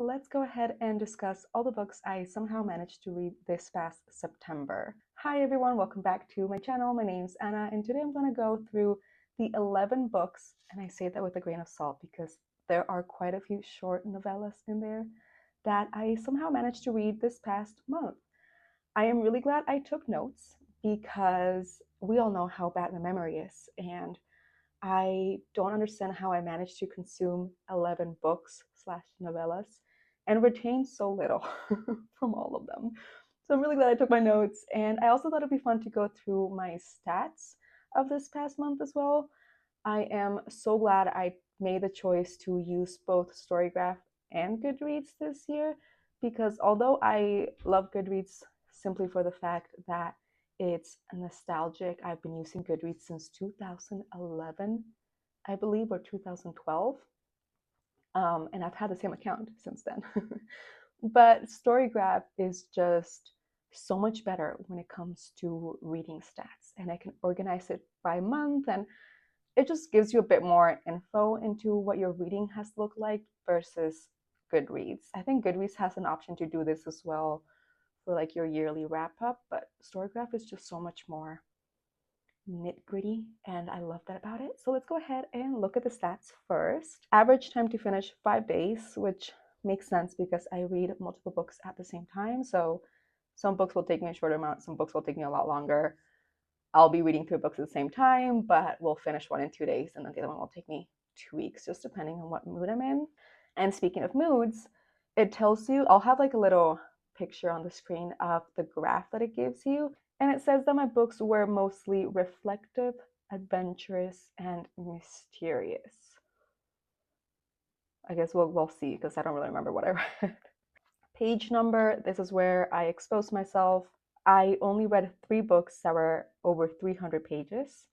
let's go ahead and discuss all the books I somehow managed to read this past September. Hi everyone, welcome back to my channel. My name's Anna, and today I'm going to go through the 11 books, and I say that with a grain of salt because there are quite a few short novellas in there that I somehow managed to read this past month. I am really glad I took notes because we all know how bad my memory is, and I don't understand how I managed to consume 11 books slash novellas and retain so little from all of them. So I'm really glad I took my notes, and I also thought it'd be fun to go through my stats of this past month as well. I am so glad I made the choice to use both StoryGraph and Goodreads this year because although I love Goodreads simply for the fact that it's nostalgic, I've been using Goodreads since 2011, I believe, or 2012. And I've had the same account since then. But StoryGraph is just so much better when it comes to reading stats, and I can organize it by month, and it just gives you a bit more info into what your reading has looked like versus Goodreads. I think Goodreads has an option to do this as well for like your yearly wrap up, but StoryGraph is just so much more nitty-gritty, and I love that about it. So let's go ahead and look at the stats first. Average time to finish 5 days, which makes sense because I read multiple books at the same time. So some books will take me a shorter amount, some books will take me a lot longer. I'll be reading 3 books at the same time, but we'll finish one in 2 days, and then the other one will take me 2 weeks, just depending on what mood I'm in. And speaking of moods, it tells you, I'll have like a little picture on the screen of the graph that it gives you, and it says that my books were mostly reflective, adventurous, and mysterious. I guess we'll see because I don't really remember what I read. Page number, this is where I expose myself. I only read 3 books that were over 300 pages,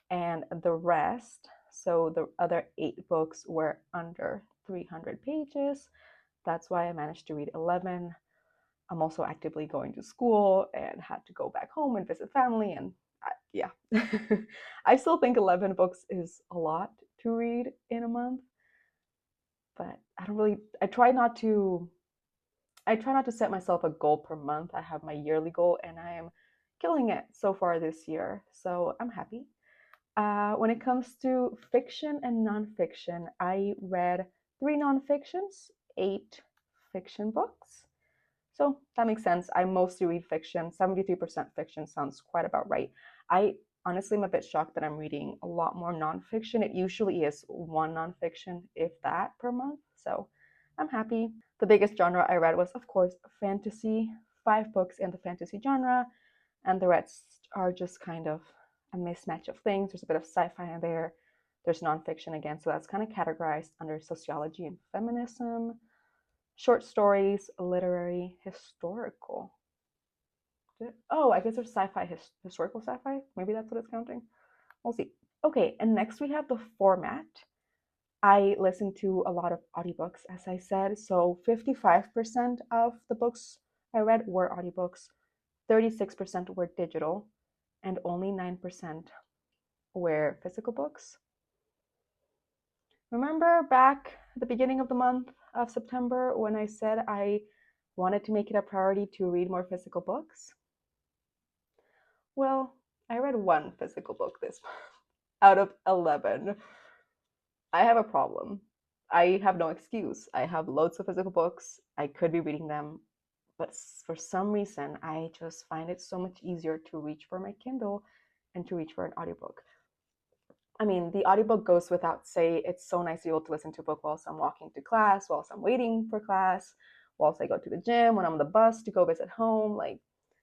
and the rest, so the other 8 books, were under 300 pages. That's why I managed to read 11. I'm also actively going to school and had to go back home and visit family, and yeah. I still think 11 books is a lot to read in a month, but I try not to set myself a goal per month. I have my yearly goal, and I am killing it so far this year, so I'm happy. When it comes to fiction and nonfiction, I read 3 nonfictions, 8 fiction books. So that makes sense. I mostly read fiction. 73% fiction sounds quite about right. I honestly am a bit shocked that I'm reading a lot more nonfiction. It usually is 1 nonfiction, if that, per month. So I'm happy. The biggest genre I read was, of course, fantasy. 5 books in the fantasy genre, and the rest are just kind of a mismatch of things. There's a bit of sci-fi in there. There's nonfiction again, so that's kind of categorized under sociology and feminism. Short stories, literary, historical. Oh, I guess there's sci-fi, historical sci-fi. Maybe that's what it's counting. We'll see. Okay, and next we have the format. I listen to a lot of audiobooks, as I said. So 55% of the books I read were audiobooks, 36% were digital, and only 9% were physical books. Remember back at the beginning of the month of September when I said I wanted to make it a priority to read more physical books? Well, I read 1 physical book this month out of 11. I have a problem. I have no excuse. I have loads of physical books. I could be reading them, but for some reason, I just find it so much easier to reach for my Kindle and to reach for an audiobook. I mean, the audiobook goes without say. It's so nice to be able to listen to a book whilst I'm walking to class, whilst I'm waiting for class, whilst I go to the gym, when I'm on the bus to go visit home, like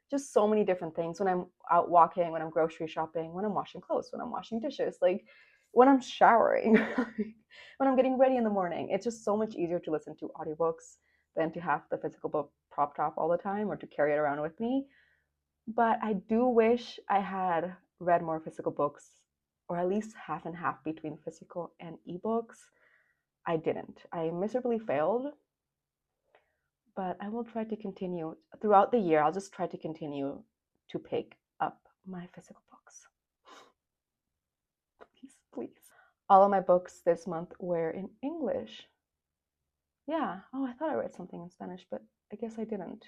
just so many different things. When I'm out walking, when I'm grocery shopping, when I'm washing clothes, when I'm washing dishes, like when I'm showering, when I'm getting ready in the morning. It's just so much easier to listen to audiobooks than to have the physical book propped up all the time or to carry it around with me. But I do wish I had read more physical books, or at least half and half between physical and ebooks. I didn't. I miserably failed, but I will try to continue throughout the year. I'll just try to continue to pick up my physical books. Please, please. All of my books this month were in English. Yeah. Oh, I thought I read something in Spanish, but I guess I didn't.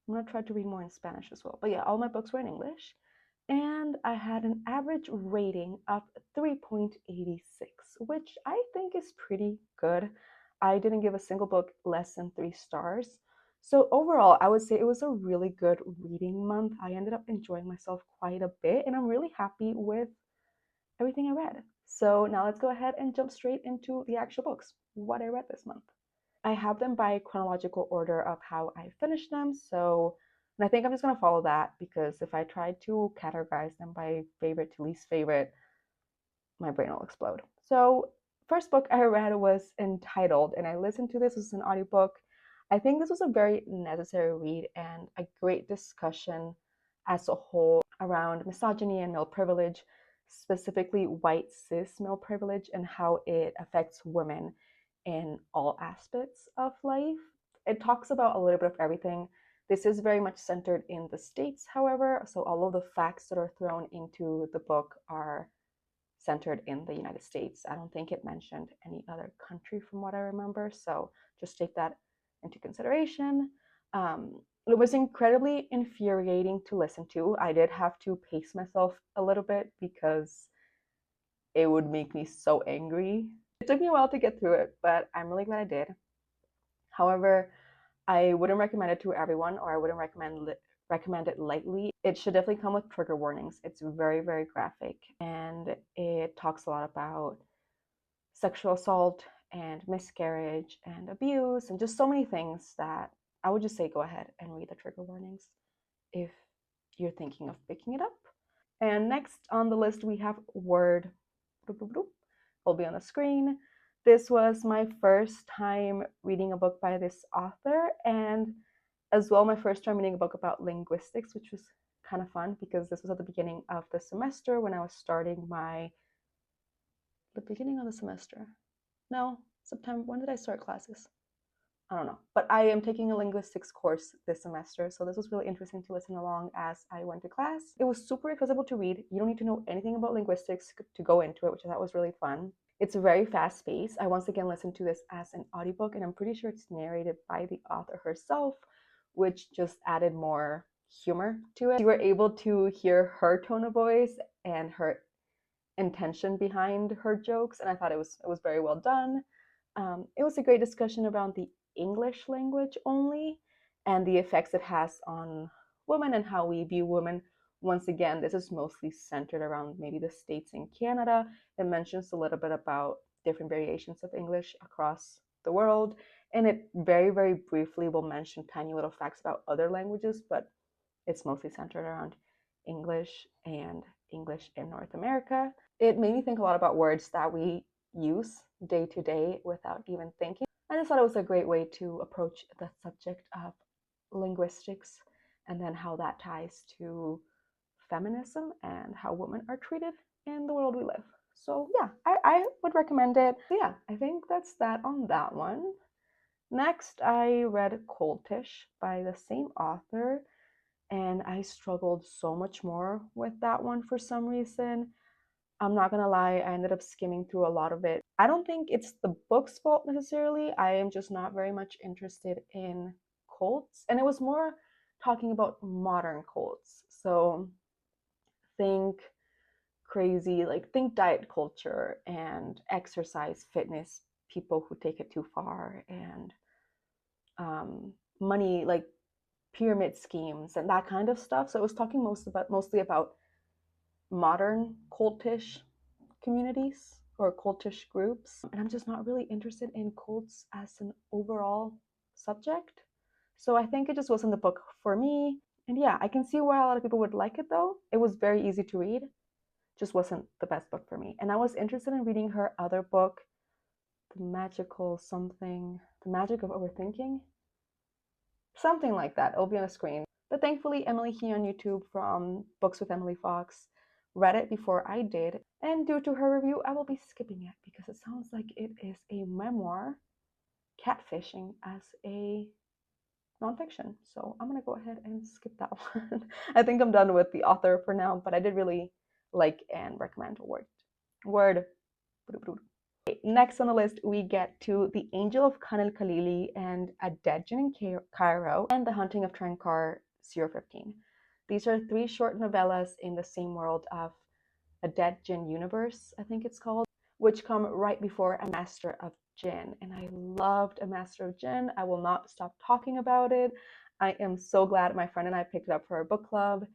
I'm gonna try to read more in Spanish as well. But yeah, all my books were in English. And I had an average rating of 3.86, which I think is pretty good. I didn't give a single book less than 3 stars. So overall, I would say it was a really good reading month. I ended up enjoying myself quite a bit, and I'm really happy with everything I read. So now let's go ahead and jump straight into the actual books, what I read this month. I have them by chronological order of how I finished them. So, and I think I'm just going to follow that because if I try to categorize them by favorite to least favorite, my brain will explode. So, first book I read was entitled, and I listened to this as an audiobook. I think this was a very necessary read and a great discussion as a whole around misogyny and male privilege, specifically white cis male privilege, and how it affects women in all aspects of life. It talks about a little bit of everything. This is very much centered in the States, however, so all of the facts that are thrown into the book are centered in the United States. I don't think it mentioned any other country from what I remember, so just take that into consideration. It was incredibly infuriating to listen to. I did have to pace myself a little bit because it would make me so angry. It took me a while to get through it, but I'm really glad I did. However, I wouldn't recommend it to everyone, or I wouldn't recommend it lightly. It should definitely come with trigger warnings. It's very, very graphic, and it talks a lot about sexual assault and miscarriage and abuse and just so many things that I would just say go ahead and read the trigger warnings if you're thinking of picking it up. And next on the list, we have Word. Will be on the screen. This was my first time reading a book by this author, and as well my first time reading a book about linguistics, which was kind of fun because this was at the beginning of the semester when I was starting the beginning of the semester. No, September. When did I start classes? I don't know. But I am taking a linguistics course this semester, so this was really interesting to listen along as I went to class. It was super accessible to read. You don't need to know anything about linguistics to go into it, which I thought was really fun. It's very fast paced. I once again listened to this as an audiobook, and I'm pretty sure it's narrated by the author herself, which just added more humor to it. You were able to hear her tone of voice and her intention behind her jokes, and I thought it was very well done. It was a great discussion around the English language only and the effects it has on women and how we view women. Once again, this is mostly centered around maybe the States and Canada. It mentions a little bit about different variations of English across the world, and it very, very briefly will mention tiny little facts about other languages, but it's mostly centered around English and English in North America. It made me think a lot about words that we use day to day without even thinking. I just thought it was a great way to approach the subject of linguistics and then how that ties to feminism and how women are treated in the world we live. So yeah, I would recommend it. So yeah, I think that's that on that one. Next, I read Coltish by the same author, and I struggled so much more with that one for some reason. I'm not gonna lie, I ended up skimming through a lot of it. I don't think it's the book's fault necessarily. I am just not very much interested in cults. And it was more talking about modern cults. So think crazy, like think diet culture and exercise, fitness, people who take it too far, and money, like pyramid schemes and that kind of stuff. So it was talking mostly about modern cultish communities or cultish groups. And I'm just not really interested in cults as an overall subject. So I think it just wasn't the book for me. And yeah, I can see why a lot of people would like it though. It was very easy to read, just wasn't the best book for me. And I was interested in reading her other book, The Magic of Overthinking. Something like that. It'll be on the screen. But thankfully, Emily here on YouTube from Books with Emily Fox read it before I did, and due to her review, I will be skipping it because it sounds like it is a memoir catfishing as a nonfiction. So I'm gonna go ahead and skip that one. I think I'm done with the author for now, but I did really like and recommend Word. Next on the list, we get to The Angel of Khan el-Khalili and A Dead Jinn in Cairo and The Hunting of Trankar 015. These are 3 short novellas in the same world of A Dead Jinn universe, I think it's called, which come right before A Master of Jinn. And I loved A Master of Jinn. I will not stop talking about it. I am so glad my friend and I picked it up for our book club.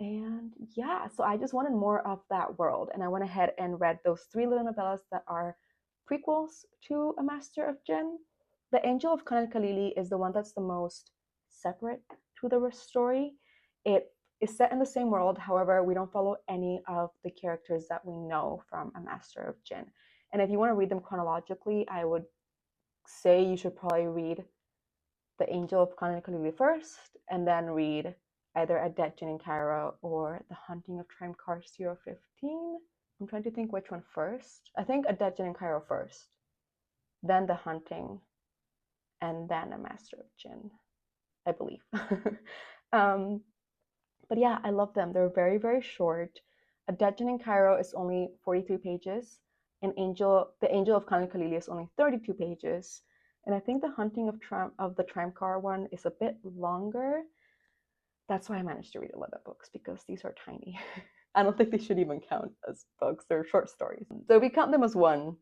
And yeah, so I just wanted more of that world. And I went ahead and read those 3 little novellas that are prequels to A Master of Jinn. The Angel of Khan el-Khalili is the one that's the most separate to the story. It is set in the same world, however, we don't follow any of the characters that we know from A Master of Jinn. And if you want to read them chronologically, I would say you should probably read The Angel of Khan el-Khalili first, and then read either A Dead Jinn in Cairo or The Hunting of Trankar 015. I'm trying to think which one first. I think A Dead Jinn in Cairo first, then The Hunting, and then A Master of Jinn, I believe. But yeah, I love them. They're very, very short. A Dead Jinn in Cairo is only 43 pages. The Angel of Khan el-Khalili is only 32 pages. And I think The Hunting of the Trankar one is a bit longer. That's why I managed to read 11 books, because these are tiny. I don't think they should even count as books. They're short stories. So if we count them as one,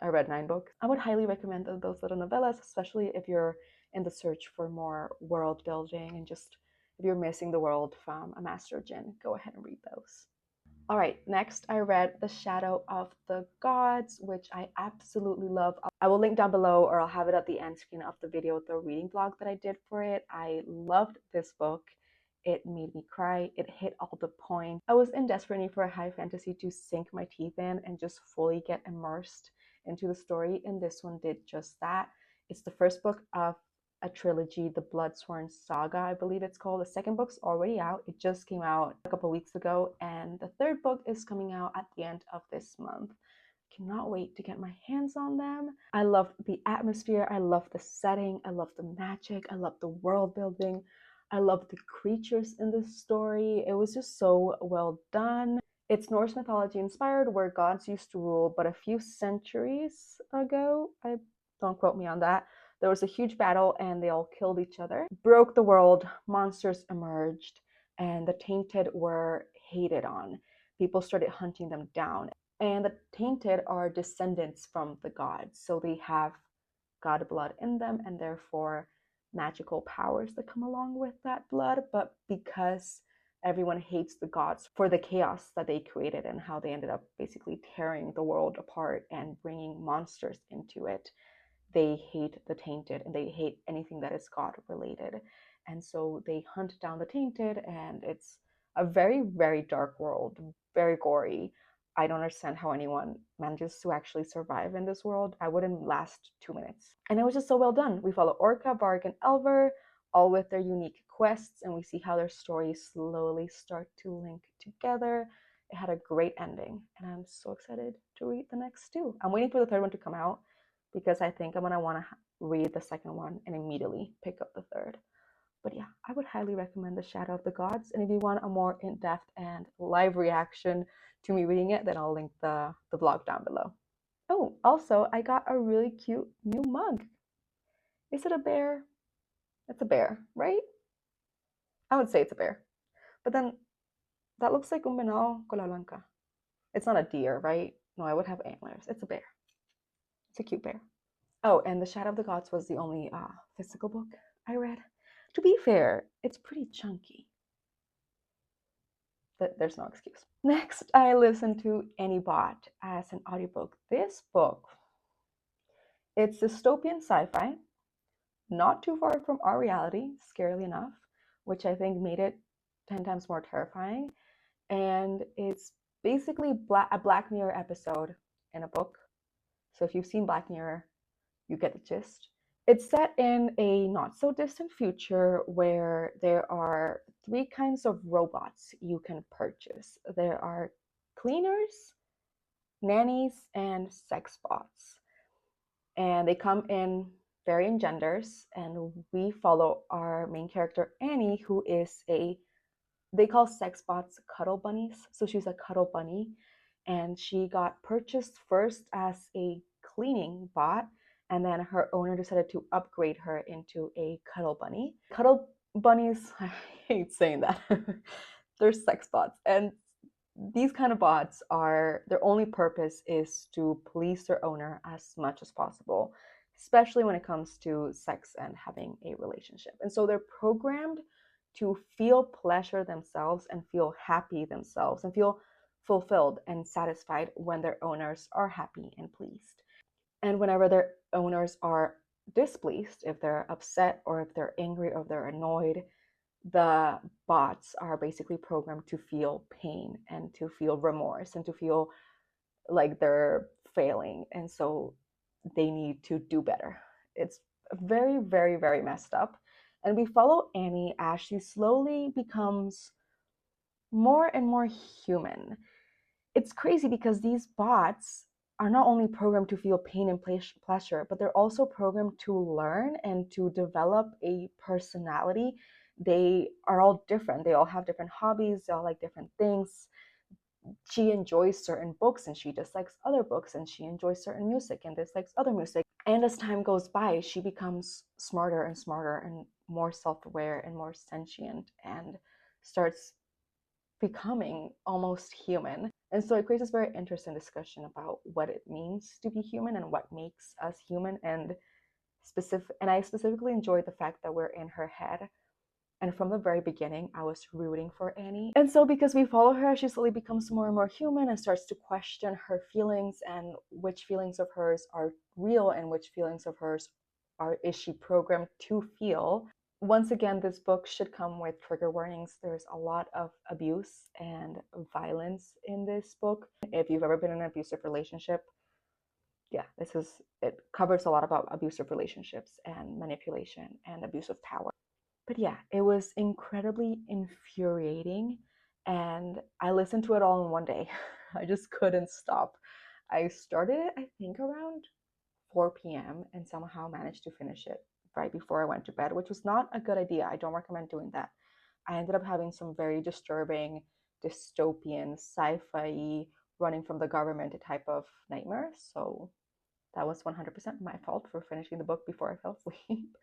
I read 9 books. I would highly recommend those little novellas, especially if you're in the search for more world building and just if you're missing the world from A Master of Jinn, go ahead and read those. All right, next I read The Shadow of the Gods, which I absolutely love. I will link down below, or I'll have it at the end screen of the video, the reading vlog that I did for it. I loved this book. It made me cry. It hit all the points. I was in desperate need for a high fantasy to sink my teeth in and just fully get immersed into the story, and this one did just that. It's the first book of a trilogy, the Bloodsworn Saga, I believe it's called. The second book's already out. It just came out a couple weeks ago, and the third book is coming out at the end of this month. Cannot wait to get my hands on them. I love the atmosphere. I love the setting. I love the magic. I love the world building. I love the creatures in this story. It was just so well done. It's Norse mythology inspired, where gods used to rule, but a few centuries ago, don't quote me on that, there was a huge battle and they all killed each other. Broke the world, monsters emerged, and the tainted were hated on. People started hunting them down. And the tainted are descendants from the gods, so they have god blood in them and therefore magical powers that come along with that blood. But because everyone hates the gods for the chaos that they created and how they ended up basically tearing the world apart and bringing monsters into it, they hate the tainted and they hate anything that is god related. And so they hunt down the tainted, and it's a very, very dark world, very gory. I don't understand how anyone manages to actually survive in this world. I wouldn't last 2 minutes. And it was just so well done. We follow Orca, Varg, and Elver, all with their unique quests, and we see how their stories slowly start to link together. It had a great ending, and I'm so excited to read the next 2. I'm waiting for the 3rd one to come out, because I think I'm going to want to read the 2nd one and immediately pick up the 3rd. But yeah, I would highly recommend The Shadow of the Gods. And if you want a more in-depth and live reaction to me reading it, then I'll link the vlog down below. Oh, also, I got a really cute new mug. Is it a bear? It's a bear, right? I would say it's a bear. But then that looks like un venado cola blanca. It's not a deer, right? No, I would have antlers. It's a bear. It's a cute bear. Oh, and The Shadow of the Gods was the only physical book I read. To be fair, it's pretty chunky. But there's no excuse. Next, I listened to Anybot as an audiobook. This book, it's dystopian sci-fi, not too far from our reality, scarily enough, which I think made it 10 times more terrifying. And it's basically a Black Mirror episode in a book. So if you've seen Black Mirror, you get the gist. It's set in a not so distant future where there are 3 kinds of robots you can purchase. There are cleaners, nannies, and sex bots. And they come in varying genders, and we follow our main character, Annie, who is they call sex bots cuddle bunnies. So she's a cuddle bunny, and she got purchased first as a cleaning bot, and then her owner decided to upgrade her into a cuddle bunny. Cuddle bunnies, I hate saying that, they're sex bots, and these kind of bots are, their only purpose is to please their owner as much as possible, especially when it comes to sex and having a relationship. And so they're programmed to feel pleasure themselves and feel happy themselves and feel fulfilled and satisfied when their owners are happy and pleased. And whenever their owners are displeased, if they're upset or if they're angry or if they're annoyed, the bots are basically programmed to feel pain and to feel remorse and to feel like they're failing. And so they need to do better. It's very, very, very messed up. And we follow Annie as she slowly becomes more and more human. It's crazy because these bots are not only programmed to feel pain and pleasure, but they're also programmed to learn and to develop a personality. They are all different. They all have different hobbies. They all like different things. She enjoys certain books and she dislikes other books, and she enjoys certain music and dislikes other music. And as time goes by, she becomes smarter and smarter and more self-aware and more sentient and starts becoming almost human. And so it creates this very interesting discussion about what it means to be human and what makes us human. And I specifically enjoyed the fact that we're in her head. And from the very beginning, I was rooting for Annie. And so because we follow her, she slowly becomes more and more human and starts to question her feelings and which feelings of hers are real and which feelings of hers is she programmed to feel. Once again, this book should come with trigger warnings. There's a lot of abuse and violence in this book. If you've ever been in an abusive relationship, yeah, it covers a lot about abusive relationships and manipulation and abuse of power. But yeah, it was incredibly infuriating, and I listened to it all in one day. I just couldn't stop. I started it, I think, around 4 p.m. and somehow managed to finish it right before I went to bed, which was not a good idea. I don't recommend doing that. I ended up having some very disturbing, dystopian, sci-fi, running from the government type of nightmares. So that was 100% my fault for finishing the book before I fell asleep.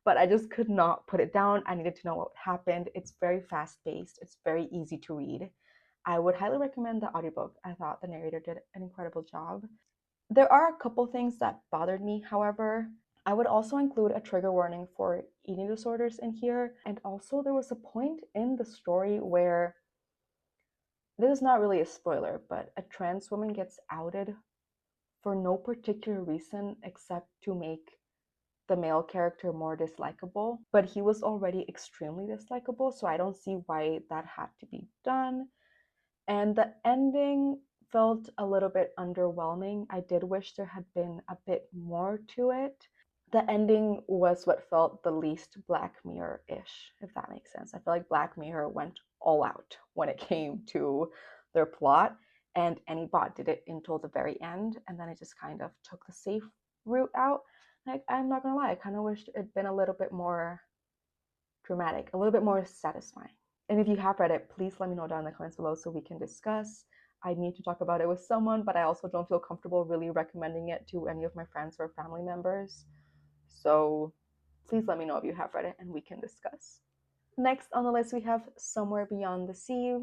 But I just could not put it down. I needed to know what happened. It's very fast-paced. It's very easy to read. I would highly recommend the audiobook. I thought the narrator did an incredible job. There are a couple things that bothered me, however. I would also include a trigger warning for eating disorders in here. And also there was a point in the story where, this is not really a spoiler, but a trans woman gets outed for no particular reason except to make the male character more dislikable. But he was already extremely dislikable, so I don't see why that had to be done. And the ending felt a little bit underwhelming. I did wish there had been a bit more to it. The ending was what felt the least Black Mirror-ish, if that makes sense. I feel like Black Mirror went all out when it came to their plot, and Any Bot did it until the very end, and then it just kind of took the safe route out. Like, I'm not gonna lie, I kind of wished it'd been a little bit more dramatic, a little bit more satisfying. And if you have read it, please let me know down in the comments below so we can discuss. I need to talk about it with someone, but I also don't feel comfortable really recommending it to any of my friends or family members. So please let me know if you have read it and we can discuss. Next on the list, we have Somewhere Beyond the Sea.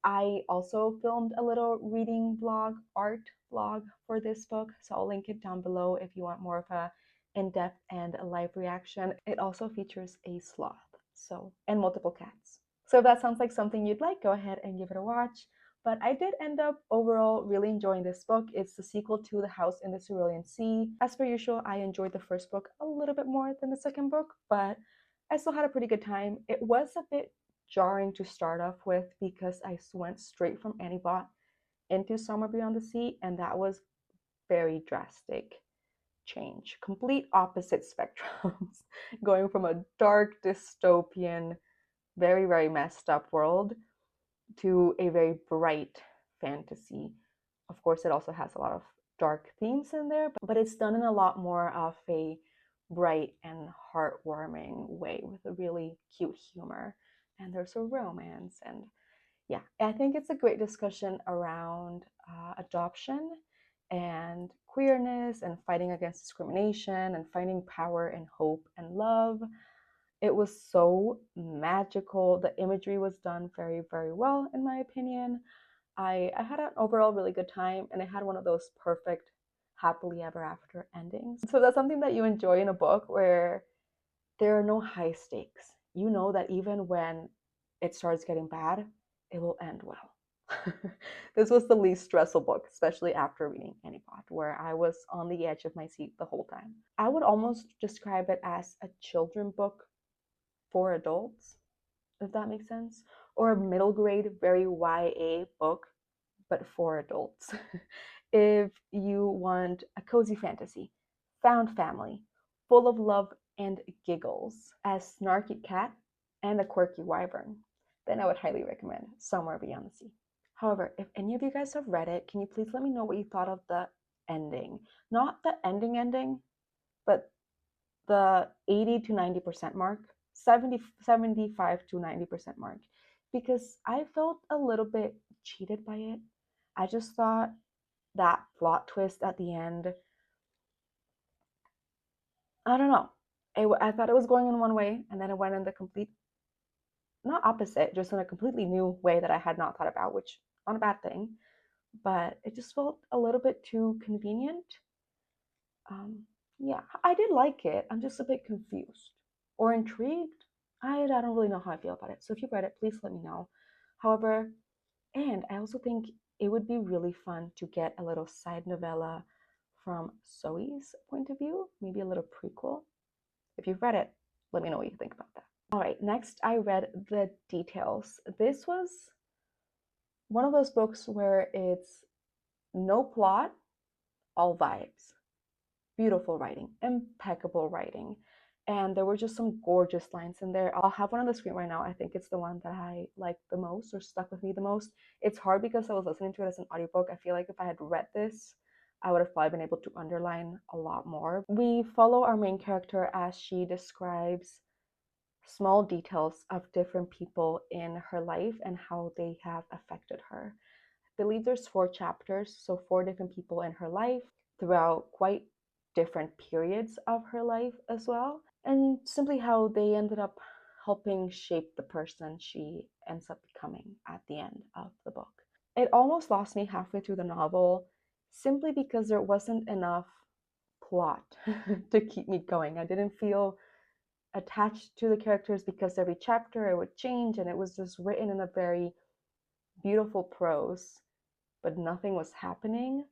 I also filmed a little reading vlog, art vlog for this book, so I'll link it down below if you want more of a in-depth and a live reaction. It also features a sloth, and multiple cats. So if that sounds like something you'd like, go ahead and give it a watch. But I did end up overall really enjoying this book. It's the sequel to The House in the Cerulean Sea. As per usual, I enjoyed the first book a little bit more than the second book, but I still had a pretty good time. It was a bit jarring to start off with because I went straight from Annie Bot into Somewhere Beyond the Sea, and that was very drastic change. Complete opposite spectrums, going from a dark dystopian, very, very messed up world to a very bright fantasy. Of course, it also has a lot of dark themes in there, but it's done in a lot more of a bright and heartwarming way with a really cute humor. And there's a romance, and yeah, I think it's a great discussion around adoption and queerness and fighting against discrimination and finding power and hope and love. It was so magical. The imagery was done very, very well, in my opinion. I had an overall really good time, and it had one of those perfect happily ever after endings. So that's something that you enjoy in a book where there are no high stakes. You know that even when it starts getting bad, it will end well. This was the least stressful book, especially after reading Anipod, where I was on the edge of my seat the whole time. I would almost describe it as a children book for adults, if that makes sense, or a middle grade, very YA book, but for adults. If you want a cozy fantasy, found family, full of love and giggles, a snarky cat, and a quirky wyvern, then I would highly recommend Somewhere Beyond the Sea. However, if any of you guys have read it, can you please let me know what you thought of the ending? Not the ending, but the 80 to 90% mark, 75 to 90% mark, because I felt a little bit cheated by it. I just thought that plot twist at the end, I don't know. I thought it was going in one way, and then it went in the complete, not opposite, just in a completely new way that I had not thought about, which not a bad thing, but it just felt a little bit too convenient. Yeah, I did like it. I'm just a bit confused or intrigued. I don't really know how I feel about it. So if you've read it, please let me know. However, and I also think it would be really fun to get a little side novella from Zoe's point of view, maybe a little prequel. If you've read it, let me know what you think about that. All right, next I read The Details. This was one of those books where it's no plot, all vibes. Beautiful writing, impeccable writing. And there were just some gorgeous lines in there. I'll have one on the screen right now. I think it's the one that I liked the most or stuck with me the most. It's hard because I was listening to it as an audiobook. I feel like if I had read this, I would have probably been able to underline a lot more. We follow our main character as she describes small details of different people in her life and how they have affected her. I believe there's 4 chapters, so 4 different people in her life throughout quite different periods of her life as well, and simply how they ended up helping shape the person she ends up becoming at the end of the book. It almost lost me halfway through the novel simply because there wasn't enough plot to keep me going. I didn't feel attached to the characters because every chapter it would change, and it was just written in a very beautiful prose, but nothing was happening.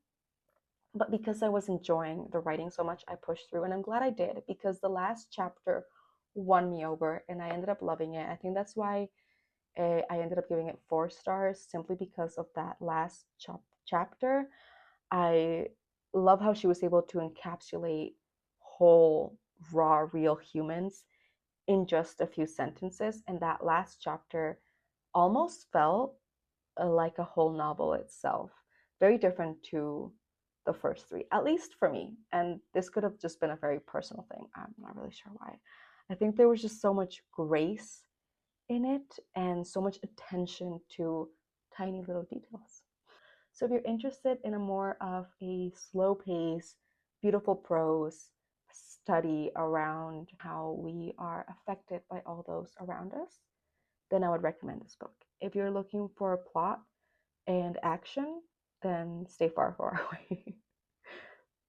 But because I was enjoying the writing so much, I pushed through, and I'm glad I did because the last chapter won me over and I ended up loving it. I think that's why I ended up giving it 4 stars, simply because of that last chapter. I love how she was able to encapsulate whole, raw, real humans in just a few sentences, and that last chapter almost felt like a whole novel itself. Very different to the first 3, at least for me. And this could have just been a very personal thing. I'm not really sure why. I think there was just so much grace in it and so much attention to tiny little details. So if you're interested in a more of a slow pace, beautiful prose study around how we are affected by all those around us, then I would recommend this book. If you're looking for a plot and action, then stay far, far away.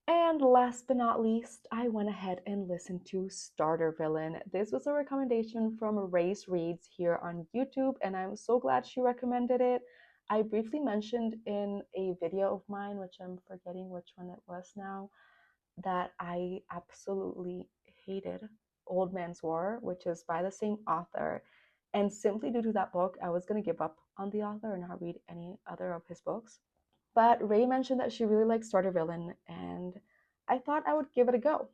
And last but not least, I went ahead and listened to Starter Villain. This was a recommendation from Race Reads here on YouTube, and I'm so glad she recommended it. I briefly mentioned in a video of mine, which I'm forgetting which one it was now, that I absolutely hated Old Man's War, which is by the same author. And simply due to that book, I was going to give up on the author and not read any other of his books. But Ray mentioned that she really liked Starter Villain, and I thought I would give it a go.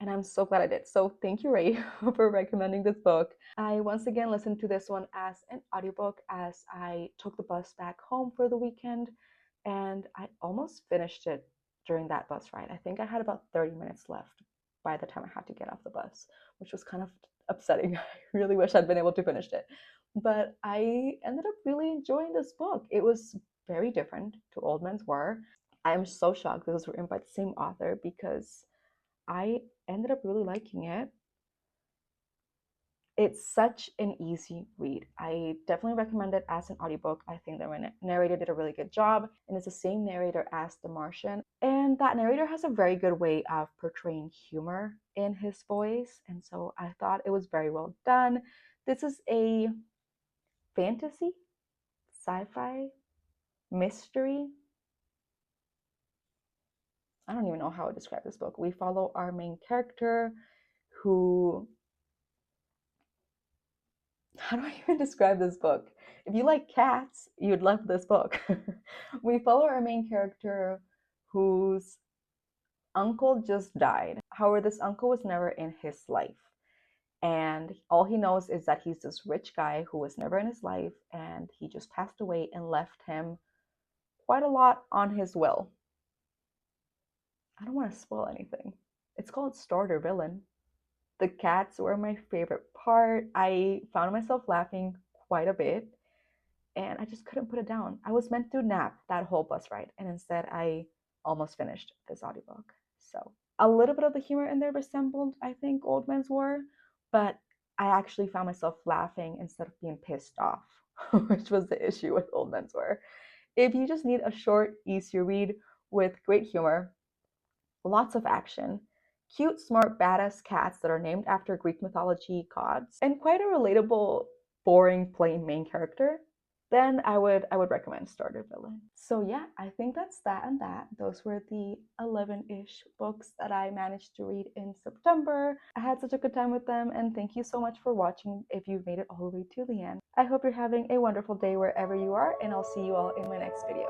And I'm so glad I did. So thank you, Ray, for recommending this book. I once again listened to this one as an audiobook as I took the bus back home for the weekend, and I almost finished it during that bus ride. I think I had about 30 minutes left by the time I had to get off the bus, which was kind of upsetting. I really wish I'd been able to finish it. But I ended up really enjoying this book. It was very different to Old Men's War. I am so shocked that it was written by the same author because I ended up really liking it. It's such an easy read. I definitely recommend it as an audiobook. I think the narrator did a really good job, and it's the same narrator as The Martian. And that narrator has a very good way of portraying humor in his voice, and so I thought it was very well done. This is a fantasy, sci-fi, mystery. I don't even know how to describe this book. We follow our main character who, how do I even describe this book? If you like cats, you'd love this book. We follow our main character whose uncle just died. However, this uncle was never in his life. And all he knows is that he's this rich guy who was never in his life, and he just passed away and left him quite a lot on his will. I don't want to spoil anything. It's called Starter Villain. The cats were my favorite part. I found myself laughing quite a bit, and I just couldn't put it down. I was meant to nap that whole bus ride, and instead I almost finished this audiobook. So a little bit of the humor in there resembled, I think, Old Men's War, but I actually found myself laughing instead of being pissed off, which was the issue with Old Men's War. If you just need a short, easy read with great humor, lots of action, cute, smart, badass cats that are named after Greek mythology gods, and quite a relatable, boring, plain main character, then I would recommend Starter Villain. So yeah, I think that's that and that. Those were the 11-ish books that I managed to read in September. I had such a good time with them, and thank you so much for watching if you've made it all the way to the end. I hope you're having a wonderful day wherever you are, and I'll see you all in my next video.